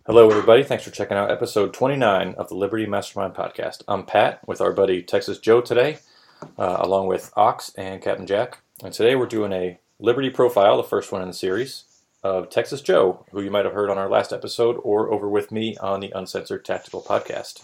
Hello, everybody. Thanks for checking out episode 29 of the Liberty Mastermind Podcast. I'm Pat with our buddy Texas Joe today, along with Ox and Captain Jack. And today we're doing a Liberty profile, the first one in the series, of Texas Joe, who you might have heard on our last episode or over with me on the Uncensored Tactical Podcast.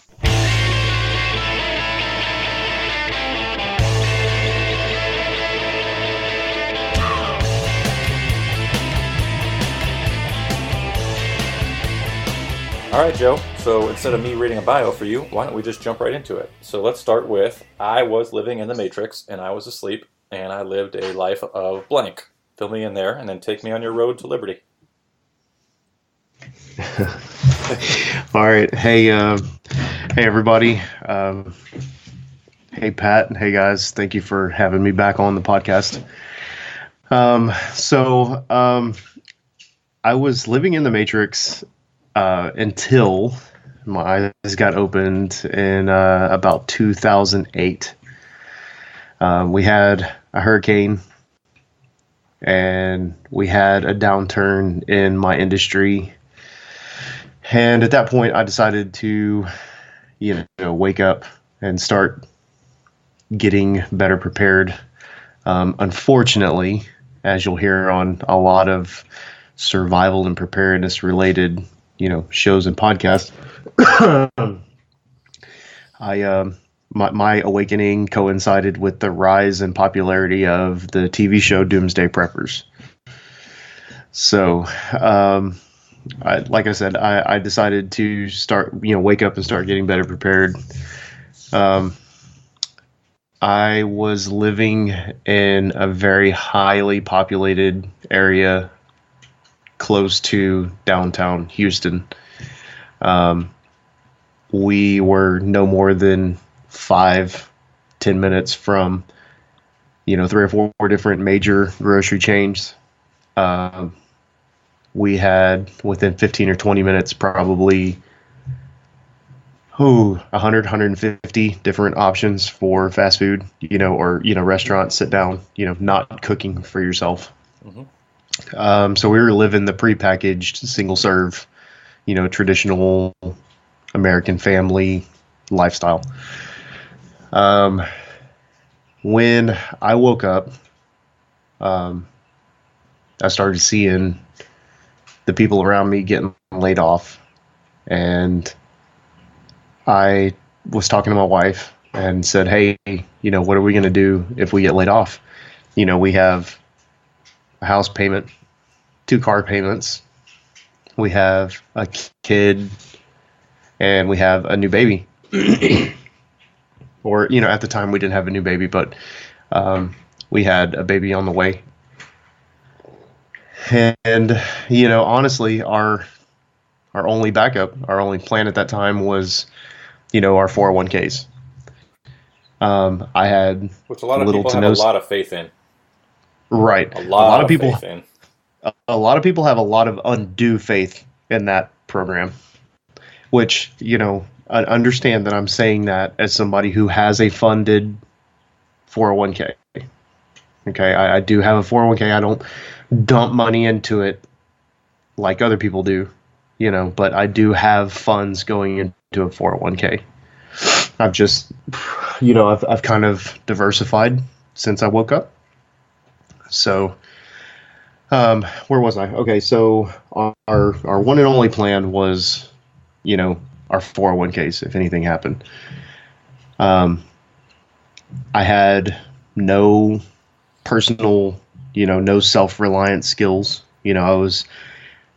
All right, Joe. So instead of me reading a bio for you, why don't we just jump right into it? So let's start with, I was living in the Matrix, and I was asleep, and I lived a life of blank. Fill me in there, and then take me on your road to liberty. All right. Hey, everybody. Hey, Pat. Hey, guys. Thank you for having me back on the podcast. I was living in the Matrix until my eyes got opened in about 2008. We had a hurricane, and we had a downturn in my industry. And at that point, I decided to, wake up and start getting better prepared. Unfortunately, as you'll hear on a lot of survival and preparedness related, shows and podcasts, my awakening coincided with the rise in popularity of the TV show Doomsday Preppers. So, like I said, I decided to start, wake up and start getting better prepared. I was living in a very highly populated area close to downtown Houston. We were no more than 5-10 minutes from, 3 or 4 different major grocery chains. We had, within 15 or 20 minutes, probably 100, 150 different options for fast food, or, restaurants, sit down, not cooking for yourself. Mm-hmm. So we were living the prepackaged, single serve, traditional American family lifestyle. When I woke up, I started seeing the people around me getting laid off, and I was talking to my wife and said, hey, what are we going to do if we get laid off? We have a house payment, 2 car payments, we have a kid, and we have a new baby. Or, at the time we didn't have a new baby, but we had a baby on the way. And, honestly, our only backup, our only plan at that time was, our 401ks. I had which a lot of people have a lot of faith in. Right. A lot of people faith in. A lot of people have a lot of undue faith in that program, which, I understand that I'm saying that as somebody who has a funded 401k. Okay, I do have a 401k. I don't dump money into it like other people do, but I do have funds going into a 401k. I've just, I've kind of diversified since I woke up. So, where was I? Okay, so our one and only plan was, our 401ks if anything happened. I had no personal, no self-reliant skills. I was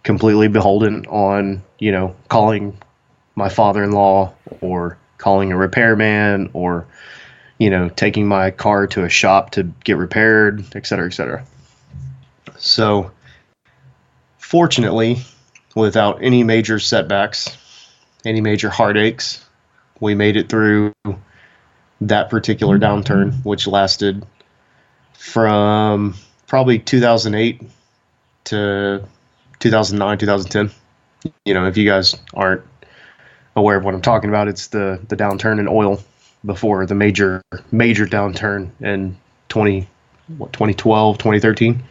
completely beholden on, calling my father-in-law or calling a repairman or, taking my car to a shop to get repaired, et cetera, et cetera. So, fortunately, without any major setbacks, any major heartaches, we made it through that particular downturn, which lasted from probably 2008 to 2009, 2010. If you guys aren't aware of what I'm talking about, it's the downturn in oil before the major downturn in 2012, 2013.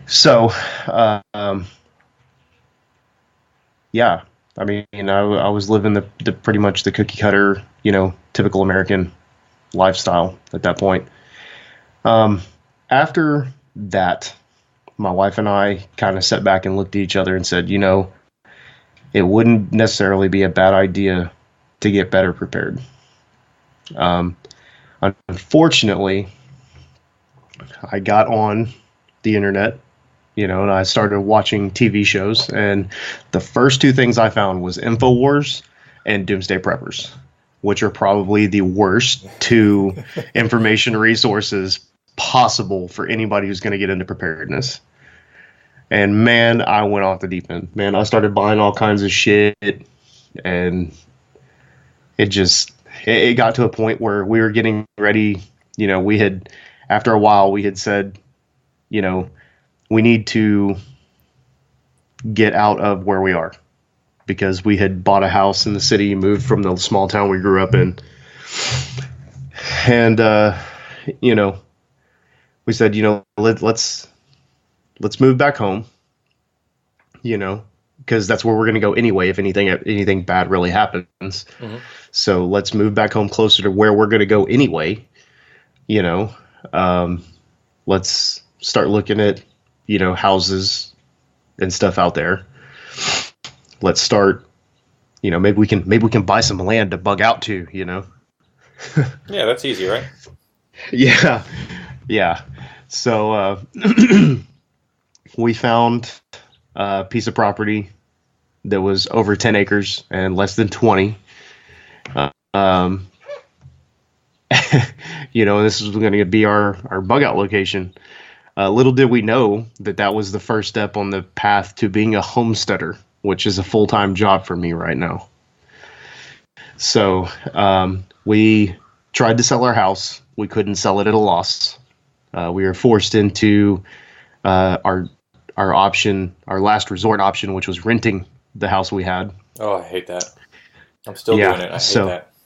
So, Yeah. I mean, I was living the pretty much the cookie cutter, typical American lifestyle at that point. Um, After that, my wife and I kind of sat back and looked at each other and said, it wouldn't necessarily be a bad idea to get better prepared. Um, Unfortunately, I got on the internet, and I started watching TV shows, and the first two things I found was InfoWars and Doomsday Preppers, which are probably the worst two information resources possible for anybody who's going to get into preparedness. And man, I went off the deep end. Man, I started buying all kinds of shit, and it got to a point where we were getting ready. After a while, we had said, we need to get out of where we are, because we had bought a house in the city, moved from the small town we grew up in. And, we said, let's move back home, because that's where we're going to go anyway if anything bad really happens. Mm-hmm. So let's move back home closer to where we're going to go anyway. Let's start looking at, houses and stuff out there. Let's start, maybe we can buy some land to bug out to, Yeah, that's easy, right? Yeah. Yeah. So, we found a piece of property that was over 10 acres and less than 20. This was going to be our bug out location. Little did we know that was the first step on the path to being a homesteader, which is a full-time job for me right now. So we tried to sell our house. We couldn't sell it at a loss. We were forced into our option, our last resort option, which was renting the house we had. Oh, I hate that. I'm still doing it. I hate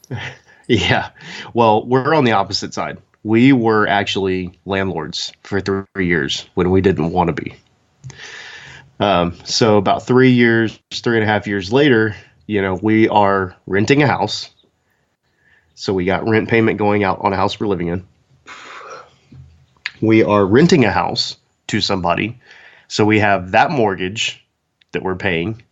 that. Yeah. Well, we're on the opposite side. We were actually landlords for 3 years when we didn't want to be. So about 3.5 years later, we are renting a house. So we got rent payment going out on a house we're living in. We are renting a house to somebody. So we have that mortgage that we're paying,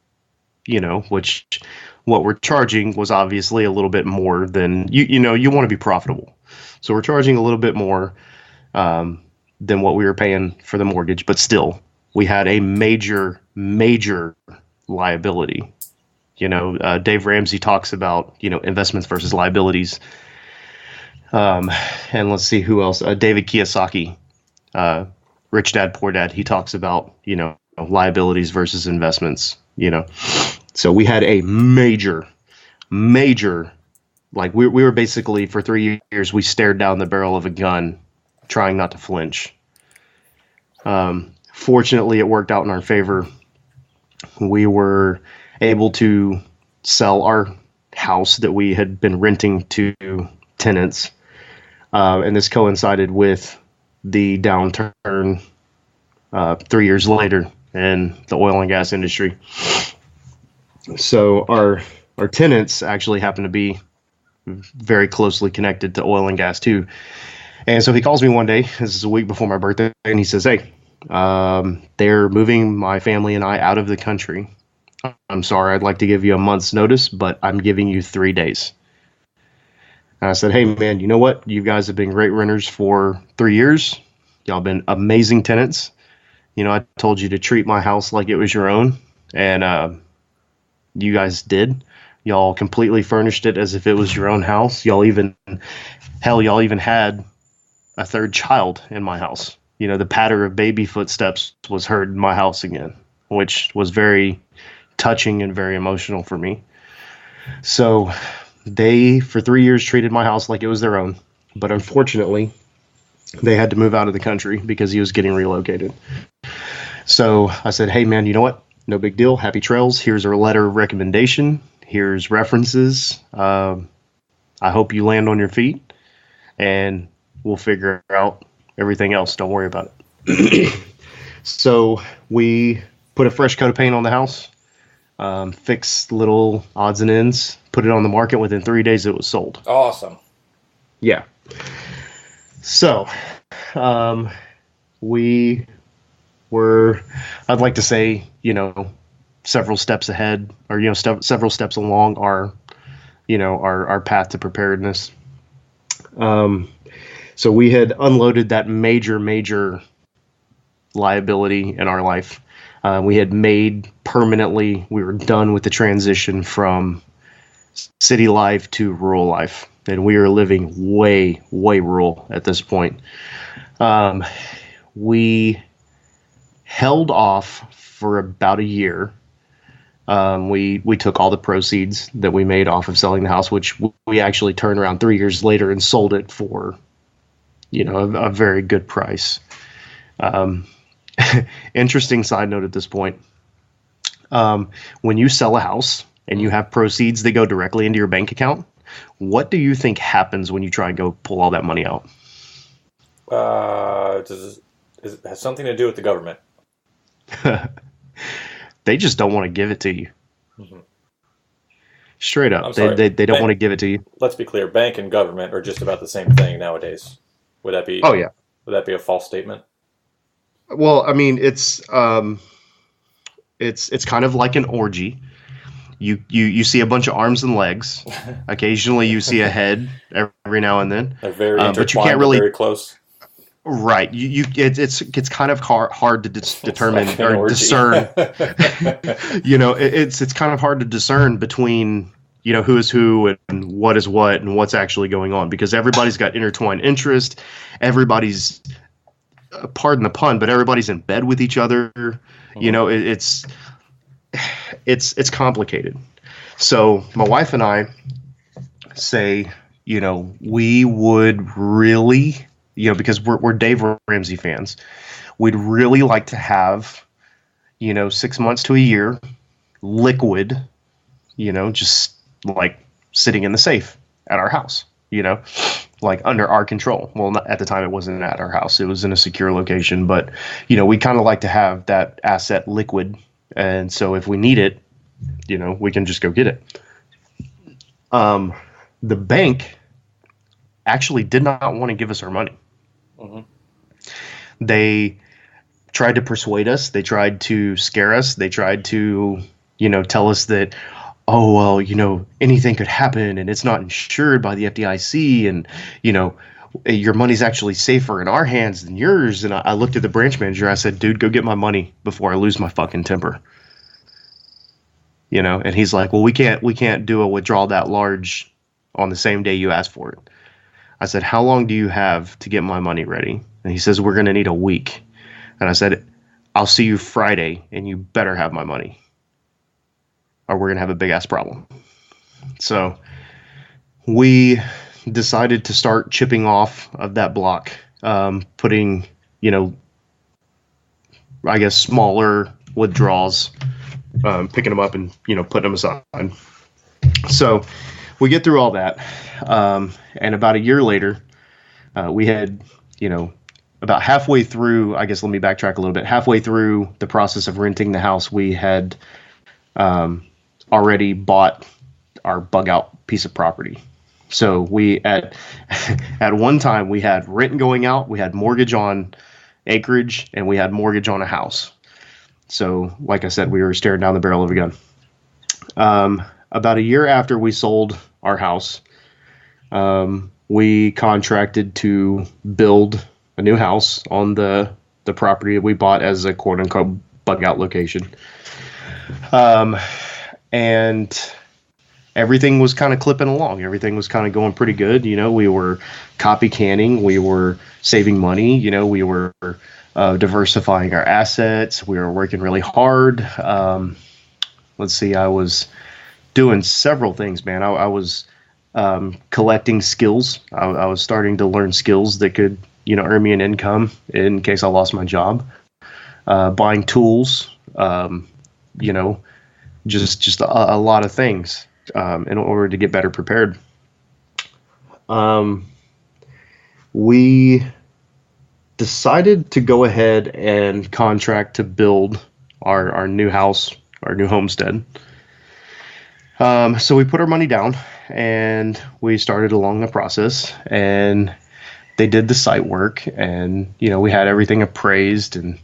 which what we're charging was obviously a little bit more than, you want to be profitable. So we're charging a little bit more than what we were paying for the mortgage, but still we had a major liability. Dave Ramsey talks about, investments versus liabilities. And let's see who else. David Kiyosaki, Rich Dad, Poor Dad. He talks about, liabilities versus investments, So we had a major, like we were basically for 3 years, we stared down the barrel of a gun trying not to flinch. Fortunately, it worked out in our favor. We were able to sell our house that we had been renting to tenants. And this coincided with the downturn 3 years later in the oil and gas industry. So our tenants actually happen to be very closely connected to oil and gas too. And so he calls me one day, this is a week before my birthday, and he says, "Hey, they're moving my family and I out of the country. I'm sorry, I'd like to give you a month's notice, but I'm giving you 3 days." And I said, "Hey man, you know what? You guys have been great renters for 3 years. Y'all been amazing tenants. I told you to treat my house like it was your own, and you guys did. Y'all completely furnished it as if it was your own house. Y'all even had a third child in my house. The patter of baby footsteps was heard in my house again, which was very touching and very emotional for me. So they, for 3 years, treated my house like it was their own. But unfortunately, they had to move out of the country because he was getting relocated. So I said, "Hey, man, you know what? No big deal. Happy trails. Here's our letter of recommendation. Here's references. I hope you land on your feet, and we'll figure out everything else. Don't worry about it." So we put a fresh coat of paint on the house. fix little odds and ends, put it on the market. Within 3 days, it was sold. Awesome. Yeah. So, we were, I'd like to say, several steps ahead, or several steps along our path to preparedness. So we had unloaded that major liability in our life. We had made permanently, we were done with the transition from city life to rural life, and we are living way rural at this point. We held off for about a year. We took all the proceeds that we made off of selling the house, which we actually turned around 3 years later and sold it for, a very good price. Interesting side note at this point. When you sell a house and you have proceeds that go directly into your bank account, what do you think happens when you try and go pull all that money out? It has something to do with the government. They just don't want to give it to you. Mm-hmm. Straight up. They don't want to give it to you. Let's be clear. Bank and government are just about the same thing nowadays. Would that be? Oh, yeah. Would that be a false statement? Well, I mean, it's kind of like an orgy. You see a bunch of arms and legs. Occasionally, you see a head every now and then. They're very intertwined, but you can't really very close. Right. It's kind of hard to determine like or discern. It's kind of hard to discern between who is who and what is what and what's actually going on, because everybody's got intertwined interest. Everybody's, pardon the pun, but everybody's in bed with each other. Mm-hmm. It's complicated. So my wife and I say, we would really, because we're Dave Ramsey fans, we'd really like to have, 6 months to a year, liquid, just like sitting in the safe at our house, like under our control. Well, at the time it wasn't at our house. It was in a secure location, but, we kind of like to have that asset liquid. And so if we need it, we can just go get it. The bank actually did not want to give us our money. Mm-hmm. They tried to persuade us. They tried to scare us. They tried to, tell us that, oh, well, anything could happen and it's not insured by the FDIC, and, your money's actually safer in our hands than yours. And I looked at the branch manager. I said, dude, go get my money before I lose my fucking temper. And he's like, well, we can't do a withdrawal that large on the same day you asked for it. I said, how long do you have to get my money ready? And he says, we're going to need a week. And I said, I'll see you Friday and you better have my money, or we're going to have a big ass problem. So we decided to start chipping off of that block, putting, I guess, smaller withdrawals, picking them up and, putting them aside. So we get through all that. And about a year later, we had, about halfway through, I guess, let me backtrack a little bit. Halfway through the process of renting the house, we had already bought our bug out piece of property. So we at one time we had rent going out, we had mortgage on acreage, and we had mortgage on a house. So like I said, we were staring down the barrel of a gun. About a year after we sold our house, we contracted to build a new house on the property that we bought as a quote unquote bug out location. And everything was kind of clipping along. Everything was kind of going pretty good. We were copy canning. We were saving money. We were diversifying our assets. We were working really hard. Let's see, I was doing several things, man. I was collecting skills. I was starting to learn skills that could, earn me an income in case I lost my job. Buying tools, just a lot of things in order to get better prepared. We decided to go ahead and contract to build our new house, our new homestead. So we put our money down and we started along the process, and they did the site work, and we had everything appraised, and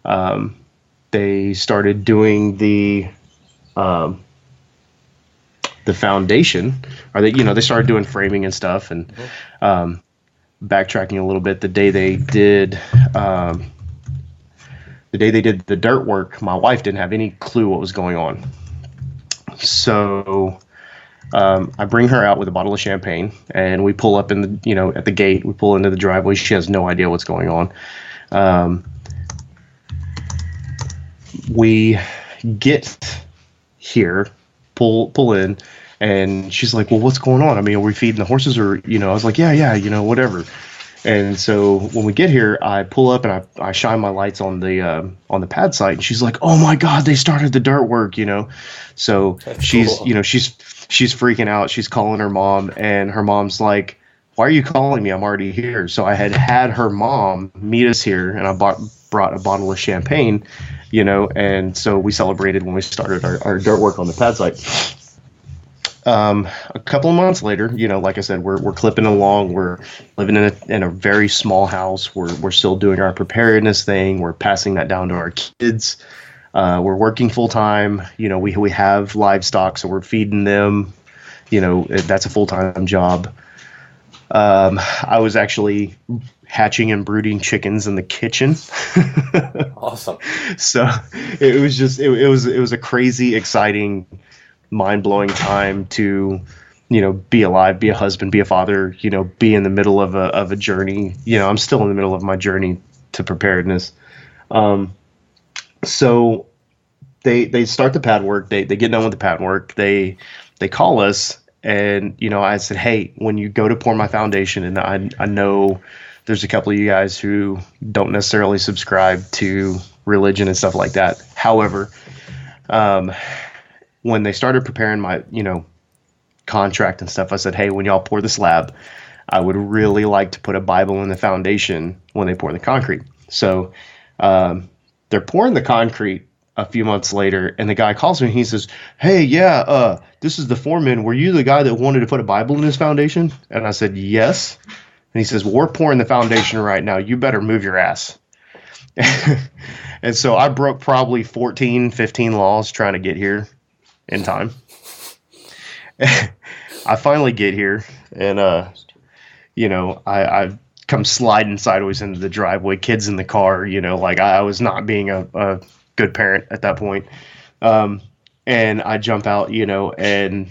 um, they started doing um, the foundation, or they started doing framing and stuff, and um, backtracking a little bit, um, the day they did the dirt work, my wife didn't have any clue what was going on. So I bring her out with a bottle of champagne, and we pull up at the gate. We pull into the driveway. She has no idea what's going on. We get here, pull in, and she's like, "Well, what's going on? I mean, are we feeding the horses, or?" I was like, "Yeah, whatever." And so when we get here, I pull up and I shine my lights on the pad site, and she's like, "Oh my God, they started the dirt work." So That's she's cool. she's freaking out. She's calling her mom, and her mom's like, "Why are you calling me? I'm already here." So I had her mom meet us here, and I brought a bottle of champagne, and so we celebrated when we started our dirt work on the pad site. A couple of months later, like I said, we're clipping along. We're living in a very small house. We're still doing our preparedness thing. We're passing that down to our kids. We're working full time. We have livestock, so we're feeding them. That's a full time job. I was actually hatching and brooding chickens in the kitchen. Awesome. So it was a crazy, exciting, mind-blowing time to be alive, be a husband, be a father, be in the middle of a journey. I'm still in the middle of my journey to preparedness. So they start the pad work, they get done with the pad work, they call us, and I said, "Hey, when you go to pour my foundation," and I know there's a couple of you guys who don't necessarily subscribe to religion and stuff like that. However, when they started preparing my, contract and stuff, I said, "Hey, when y'all pour the slab, I would really like to put a Bible in the foundation when they pour the concrete." So they're pouring the concrete a few months later, and the guy calls me and he says, "Hey, yeah, this is the foreman. Were you the guy that wanted to put a Bible in his foundation?" And I said, "Yes." And he says, "Well, we're pouring the foundation right now. You better move your ass." And so I broke probably 14, 15 laws trying to get here in time. I finally get here, and I come sliding sideways into the driveway, kids in the car. Like I was not being a good parent at that point. And I jump out, and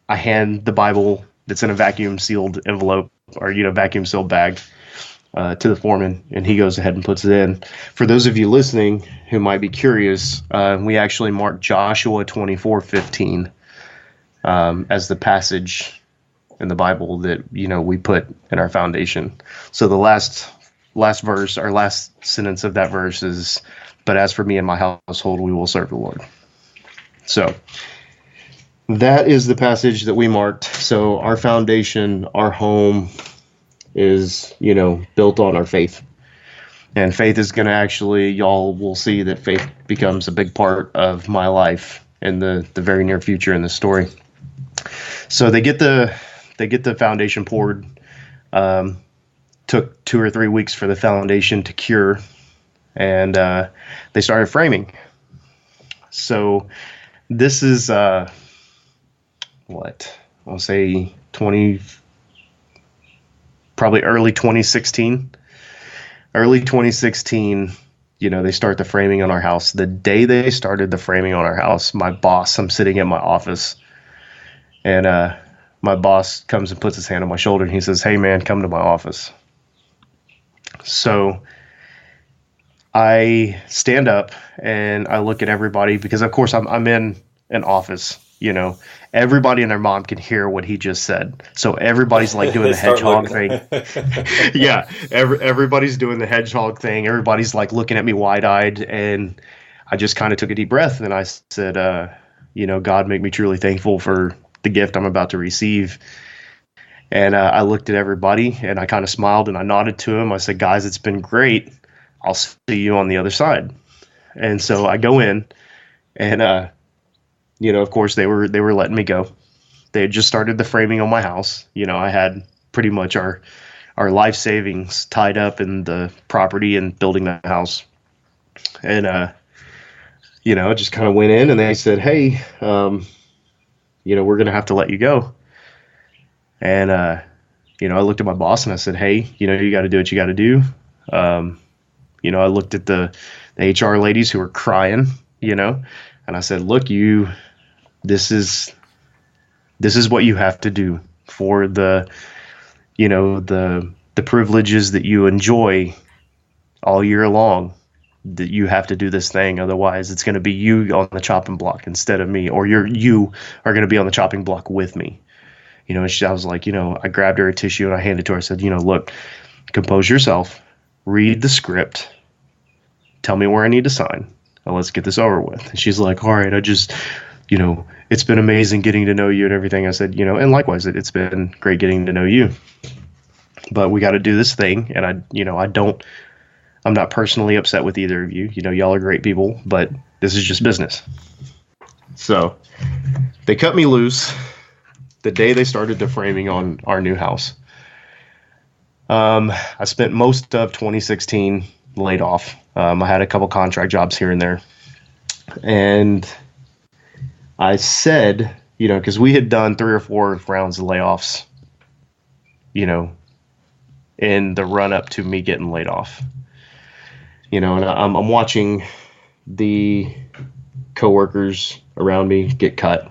I hand the Bible that's in a vacuum sealed envelope, or vacuum sealed bag, to the foreman, and he goes ahead and puts it in. For those of you listening who might be curious, we actually marked Joshua 24:15 as the passage in the Bible that we put in our foundation. So the last verse, our last sentence of that verse is, "But as for me and my household, we will serve the Lord." So that is the passage that we marked. So our foundation, our home, is built on our faith. And faith is going to actually, y'all will see that faith becomes a big part of my life in the very near future in the story. So they get the foundation poured. Took 2 or 3 weeks for the foundation to cure, and they started framing. So this is what I'll say 20, probably early 2016. Early 2016, they start the framing on our house. The day they started the framing on our house, my boss, I'm sitting in my office, and my boss comes and puts his hand on my shoulder, and he says, "Hey, man, come to my office." So I stand up and I look at everybody, because, of course, I'm in an office. Everybody and their mom can hear what he just said. So everybody's like doing the hedgehog thing. Yeah, everybody's doing the hedgehog thing. Everybody's like looking at me wide-eyed, and I just kind of took a deep breath and I said, "God, make me truly thankful for the gift I'm about to receive." And I looked at everybody and I kind of smiled and I nodded to him. I said, "Guys, it's been great. I'll see you on the other side." And so I go in, and Of course they were letting me go. They had just started the framing on my house. I had pretty much our life savings tied up in the property and building the house. And I just kind of went in and they said, "Hey, we're going to have to let you go." And I looked at my boss and I said, "Hey, you got to do what you got to do." I looked at the HR ladies who were crying, and I said, "Look, this is what you have to do for the privileges that you enjoy all year long. That you have to do this thing, otherwise it's going to be you on the chopping block instead of me, or you are going to be on the chopping block with me." And I was like, I grabbed her a tissue and I handed it to her. I said, "Look, compose yourself, read the script, tell me where I need to sign, and let's get this over with." And she's like, "All right, I just, it's been amazing getting to know you and everything." I said, and likewise, it's been great getting to know you, but we got to do this thing. And I'm not personally upset with either of you. Y'all are great people, but this is just business. So they cut me loose the day they started the framing on our new house. I spent most of 2016 laid off. I had a couple contract jobs here and there. And I said, because we had done 3 or 4 rounds of layoffs, in the run up to me getting laid off. And I'm watching the coworkers around me get cut,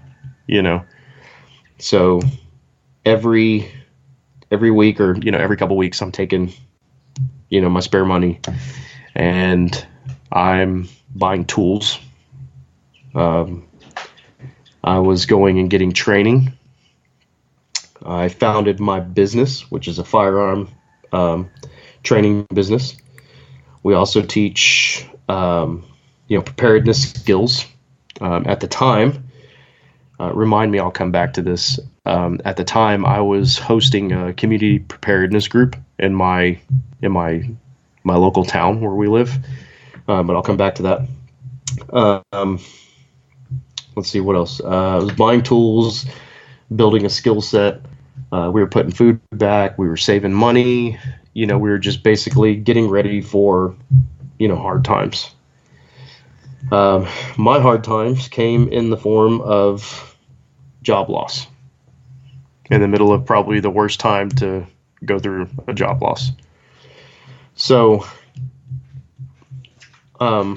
So every week or, every couple weeks I'm taking, my spare money and I'm buying tools. I was going and getting training. I founded my business, which is a firearm training business. We also teach, preparedness skills. At the time, remind me, I'll come back to this. At the time, I was hosting a community preparedness group in my local town where we live. But I'll come back to that. Let's see what else. I was buying tools, building a skill set. We were putting food back. We were saving money. We were just basically getting ready for, hard times. My hard times came in the form of job loss. In the middle of probably the worst time to go through a job loss. So, I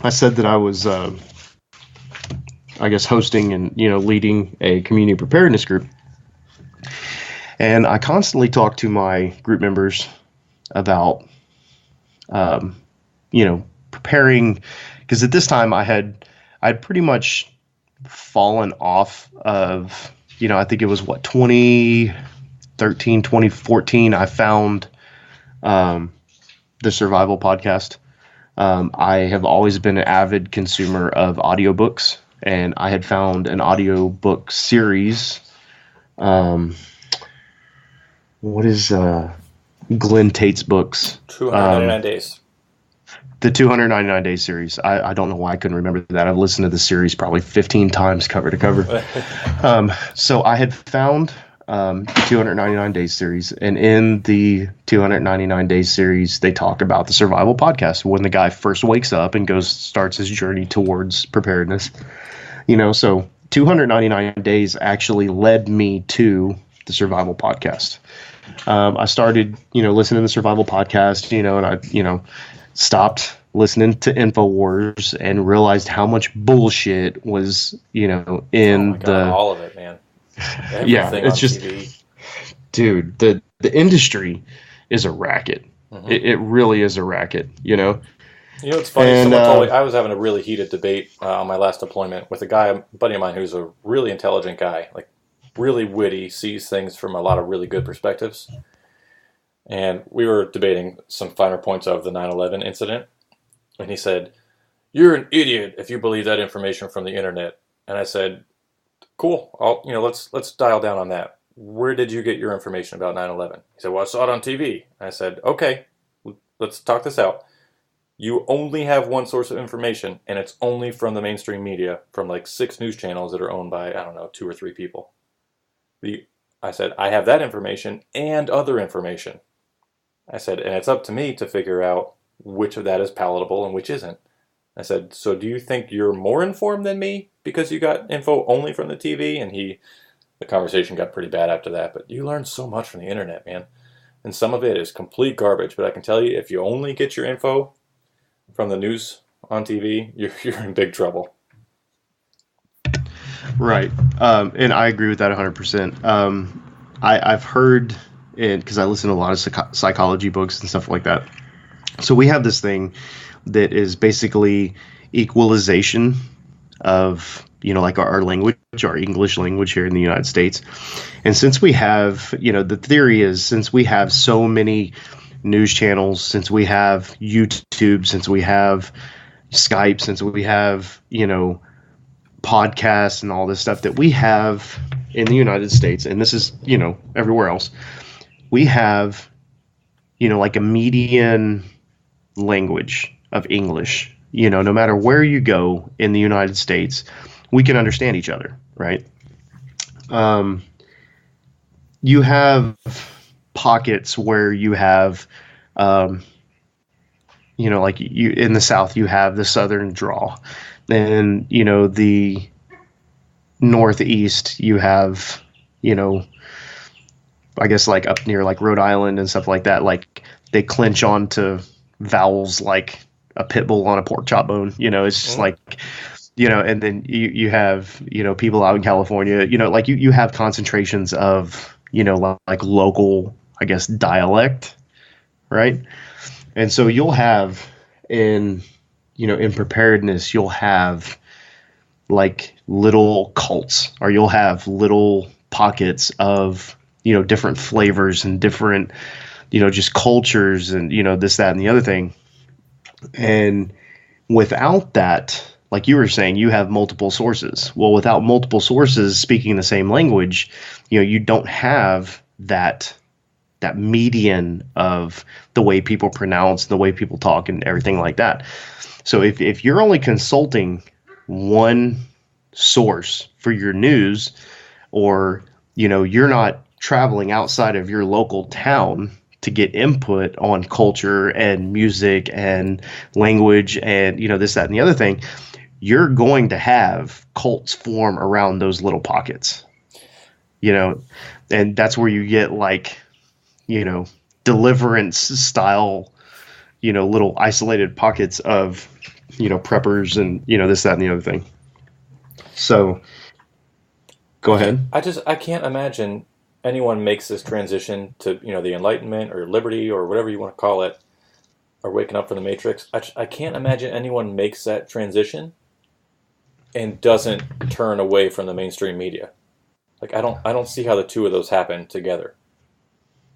said that I was, hosting and, leading a community preparedness group. And I constantly talk to my group members about, preparing, because at this time I'd pretty much fallen off of, I think it was 2013, 2014, I found the Survival Podcast. I have always been an avid consumer of audiobooks, and I had found an audiobook series. What is Glenn Tate's books? 299 Days. The 299 Days series. I don't know why I couldn't remember that. I've listened to the series probably 15 times cover to cover. So I had found the 299 Days series. And in the 299 Days series, they talk about the Survival Podcast when the guy first wakes up and starts his journey towards preparedness. So 299 Days actually led me to the Survival Podcast. I started, listening to the Survival Podcast, and I, stopped listening to InfoWars and realized how much bullshit was, in all of it, man. Yeah, it's just, TV. Dude, the industry is a racket. Mm-hmm. It really is a racket, It's funny. And, someone told me I was having a really heated debate on my last deployment with a buddy of mine who's a really intelligent guy, like really witty, sees things from a lot of really good perspectives. And we were debating some finer points of the 9/11 incident. And he said, "You're an idiot if you believe that information from the internet." And I said, "Cool. Let's dial down on that. Where did you get your information about 9/11? He said, "Well, I saw it on TV." And I said, "Okay, let's talk this out. you only have one source of information, and it's only from the mainstream media, from like 6 news channels that are owned by, I don't know, 2 or 3 people. I said, I have that information and other information. I said, and it's up to me to figure out which of that is palatable and which isn't. I said, so do you think you're more informed than me because you got info only from the TV? And the conversation got pretty bad after that, but you learn so much from the internet, man. And some of it is complete garbage, but I can tell you, if you only get your info from the news on TV, you're in big trouble. Right. And I agree with that 100%. I've heard, because I listen to a lot of psychology books and stuff like that. So we have this thing that is basically equalization of, like our language, our English language here in the United States. And since we have, the theory is, since we have so many news channels, since we have YouTube, since we have Skype, since we have, podcasts and all this stuff that we have in the United States, and this is, everywhere else, we have, like a median language of English. No matter where you go in the United States, we can understand each other, right? You have pockets where you have, like you in the South, you have the Southern drawl. Then, the Northeast, you have, I guess like up near like Rhode Island and stuff like that, like they clinch onto vowels like a pit bull on a pork chop bone. It's just like, and then you have, people out in California, like you have concentrations of, like local, I guess, dialect, right? And so you'll have in preparedness, you'll have like little cults, or you'll have little pockets of, different flavors and different, just cultures and, this, that, and the other thing. And without that, like you were saying, you have multiple sources. Well, without multiple sources speaking the same language, you don't have that median of the way people pronounce, the way people talk, and everything like that. So if you're only consulting one source for your news, or, you're not traveling outside of your local town to get input on culture and music and language and, this, that, and the other thing, you're going to have cults form around those little pockets, and that's where you get like, deliverance style, little isolated pockets of, preppers and, this, that, and the other thing. So go ahead. I can't imagine anyone makes this transition to, the Enlightenment or liberty or whatever you want to call it, or waking up from the Matrix. I can't imagine anyone makes that transition and doesn't turn away from the mainstream media. Like, I don't see how the two of those happen together.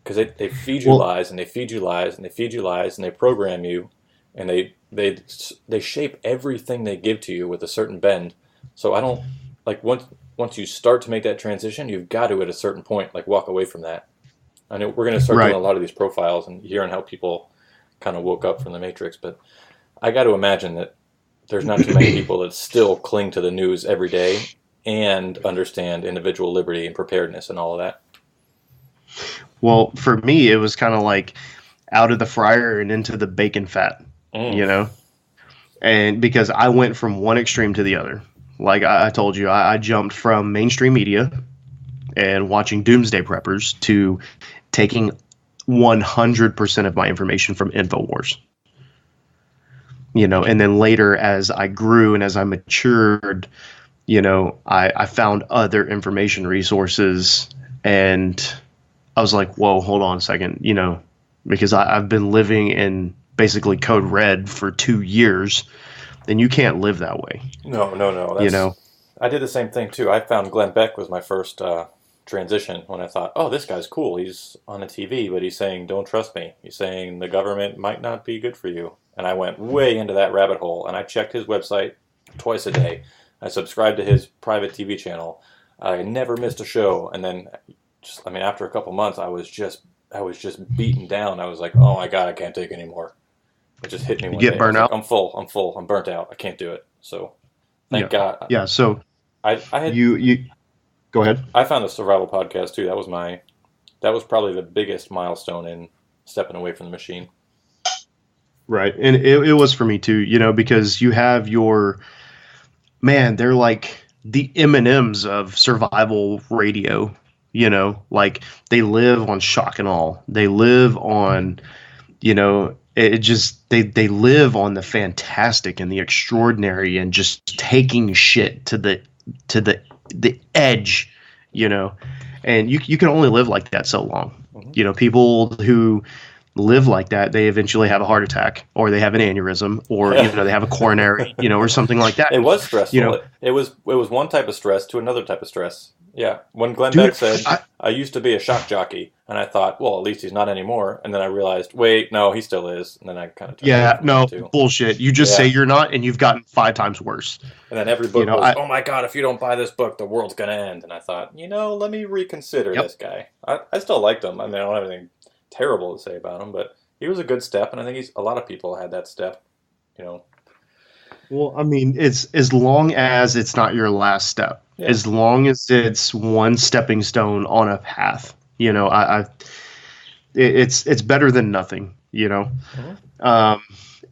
Because they feed you lies, and they feed you lies, and they feed you lies, and they program you, and they shape everything they give to you with a certain bend. So I don't, like, once you start to make that transition, you've got to, at a certain point, like, walk away from that. I know we're going to start doing a lot of these profiles and hearing how people kind of woke up from the Matrix, but I got to imagine that there's not too many people that still cling to the news every day and understand individual liberty and preparedness and all of that. Well, for me, it was kind of like out of the fryer and into the bacon fat, and because I went from one extreme to the other. Like I told you, I jumped from mainstream media and watching doomsday preppers to taking 100% of my information from InfoWars. And then later, as I grew and as I matured, I found other information resources, and I was like, whoa, hold on a second, because I've been living in basically code red for 2 years, and you can't live that way. No. I did the same thing too. I found Glenn Beck was my first transition when I thought, oh, this guy's cool. He's on the TV, but he's saying, don't trust me. He's saying the government might not be good for you. And I went way into that rabbit hole, and I checked his website twice a day. I subscribed to his private TV channel. I never missed a show. And then after a couple months, I was just beaten down. I was like, oh my God, I can't take anymore. It just hit me one get day. burnt I was out. like, I'm full. I'm burnt out. I can't do it. So thank God. Yeah. So I had you go ahead. I found the survival podcast too. That was probably the biggest milestone in stepping away from the machine. Right. And it was for me too, because you have they're like the M&Ms of survival radio, like they live on shock and awe. They live on, they live on the fantastic and the extraordinary and just taking shit to the edge, and you can only live like that so long. Mm-hmm. People who live like that, they eventually have a heart attack or they have an aneurysm or they have a coronary, or something like that. It was stressful. It was one type of stress to another type of stress. Yeah. When Glenn Beck said, I used to be a shock jockey, and I thought, well, at least he's not anymore. And then I realized, wait, no, he still is. And then I kind of bullshit. You just say you're not, and you've gotten 5 times worse. And then every book was, oh my God, if you don't buy this book, the world's going to end. And I thought, let me reconsider this guy. I still liked him. I mean, I don't have anything terrible to say about him, but he was a good step, and I think a lot of people had that step, Well, I mean, it's as long as it's not your last step, as long as it's one stepping stone on a path, it's better than nothing, Mm-hmm.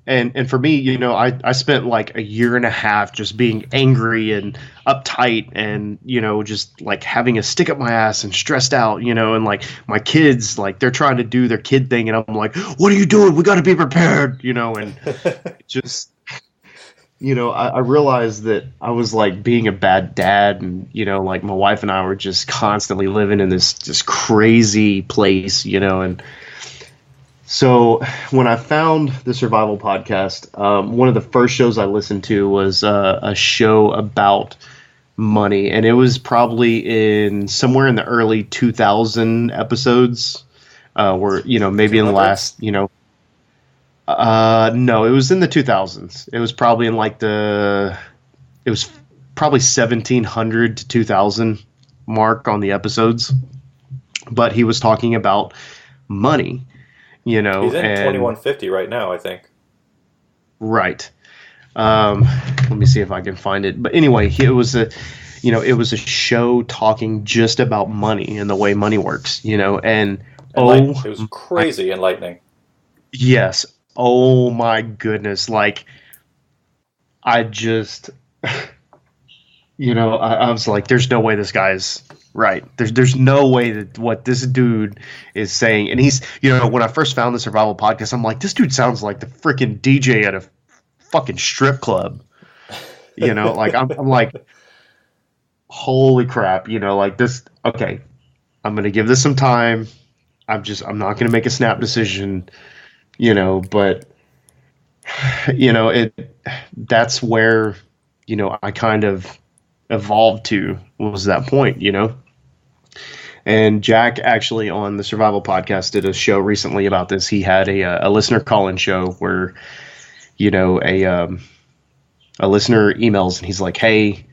And for me, I spent like a year and a half just being angry and uptight and, just like having a stick up my ass and stressed out, and like my kids, like they're trying to do their kid thing. And I'm like, what are you doing? We got to be prepared, and just, I realized that I was like being a bad dad and, like my wife and I were just constantly living in this just crazy place, and so when I found the Survival Podcast, one of the first shows I listened to was a show about money, and it was probably somewhere in the early 2000 episodes, where maybe in the last no, it was in the 2000s. It was probably in like it was probably 1700 to 2000 mark on the episodes, but he was talking about money. He's in 2150 right now, I think. Right. Let me see if I can find it. But anyway, it was a show talking just about money and the way money works, and it was crazy enlightening. Yes. Oh my goodness. Like I just, I was like, there's no way this guy's right. There's no way that what this dude is saying. And he's, when I first found the Survival Podcast, I'm like, this dude sounds like the freaking DJ at a fucking strip club. Like I'm like, holy crap, like this. Okay, I'm gonna give this some time. I'm not gonna make a snap decision. But that's where I kind of evolved to, was that point. And Jack actually on the Survival Podcast did a show recently about this. He had a listener call-in show where, a listener emails and he's like, hey,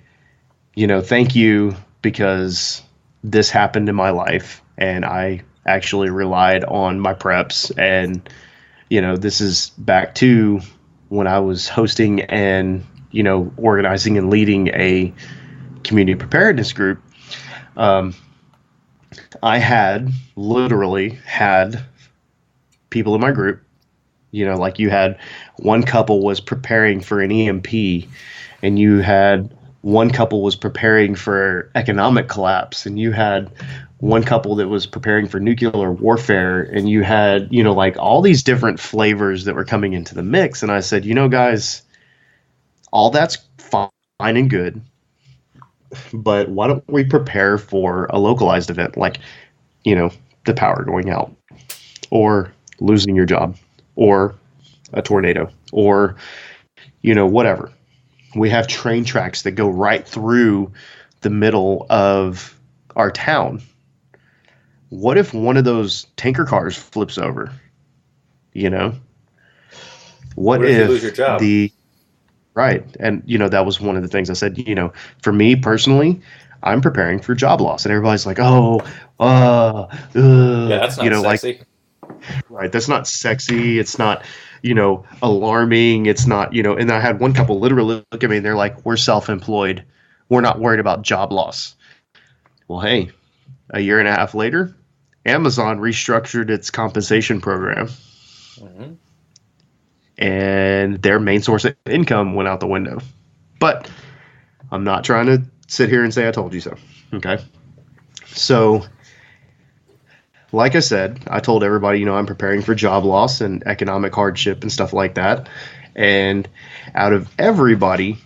thank you because this happened in my life and I actually relied on my preps. And, this is back to when I was hosting and, organizing and leading a community preparedness group. I literally had people in my group, like you had one couple was preparing for an EMP and you had one couple was preparing for economic collapse and you had one couple that was preparing for nuclear warfare and you had, like all these different flavors that were coming into the mix. And I said, guys, all that's fine and good. But why don't we prepare for a localized event like, the power going out or losing your job or a tornado or, whatever. We have train tracks that go right through the middle of our town. What if one of those tanker cars flips over? What if you lose your job? Right. And, that was one of the things I said, for me personally, I'm preparing for job loss. And everybody's like, yeah, that's not sexy. like, Right. That's not sexy. It's not, alarming. It's not, and I had one couple literally look at me and they're like, we're self-employed. We're not worried about job loss. Well, hey, a year and a half later, Amazon restructured its compensation program. Mm-hmm. And their main source of income went out the window. But I'm not trying to sit here and say I told you so. Okay. So, like I said, I told everybody, I'm preparing for job loss and economic hardship and stuff like that. And out of everybody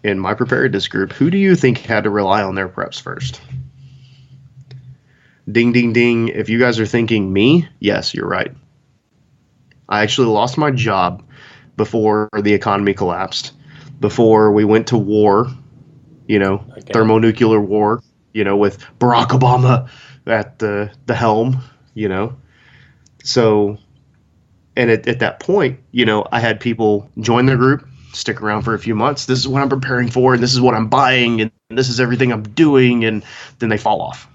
in my preparedness group, who do you think had to rely on their preps first? Ding, ding, ding. If you guys are thinking me, yes, you're right. I actually lost my job before the economy collapsed, before we went to war, thermonuclear war, with Barack Obama at the helm, So, and at that point, I had people join the group, stick around for a few months. This is what I'm preparing for, and this is what I'm buying, and this is everything I'm doing, and then they fall off.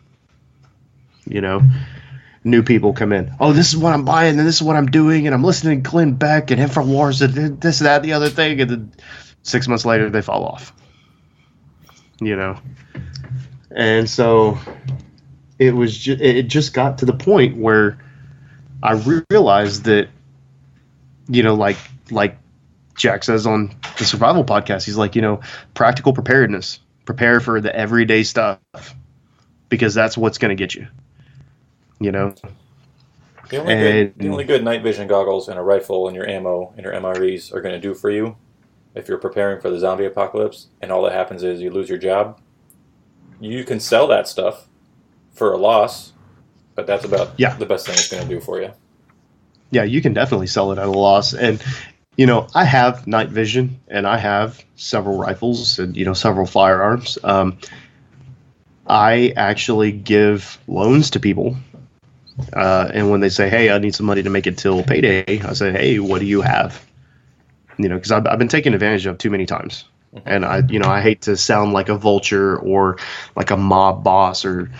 New people come in. Oh, this is what I'm buying, and this is what I'm doing, and I'm listening to Glenn Beck and InfoWars and this, that, the other thing, and then 6 months later they fall off. And so it just got to the point where I realized that, like Jack says on the Survival Podcast, he's like, practical preparedness. Prepare for the everyday stuff because that's what's going to get you. The only good night vision goggles and a rifle and your ammo and your MREs are going to do for you if you're preparing for the zombie apocalypse and all that happens is you lose your job. You can sell that stuff for a loss, but that's about the best thing it's going to do for you. Yeah, you can definitely sell it at a loss. And, I have night vision and I have several rifles and, several firearms. I actually give loans to people. And when they say, hey, I need some money to make it till payday, I say, hey, what do you have? Because I've been taken advantage of too many times. Mm-hmm. And I hate to sound like a vulture or like a mob boss or,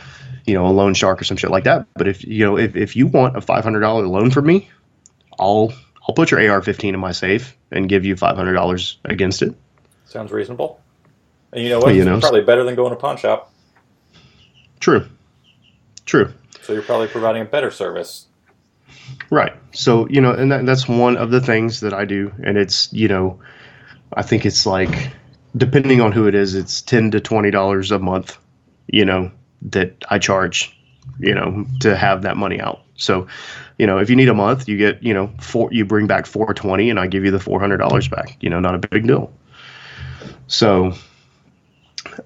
a loan shark or some shit like that. But if you want a $500 loan from me, I'll put your AR-15 in my safe and give you $500 against it. Sounds reasonable. And you know what? It's probably better than going to a pawn shop. True. So you're probably providing a better service. Right. So, and that's one of the things that I do. And it's, I think it's like, depending on who it is, it's $10 to $20 a month, that I charge, to have that money out. So, if you need a month, you get, you bring back $420 and I give you the $400 back, not a big deal. So,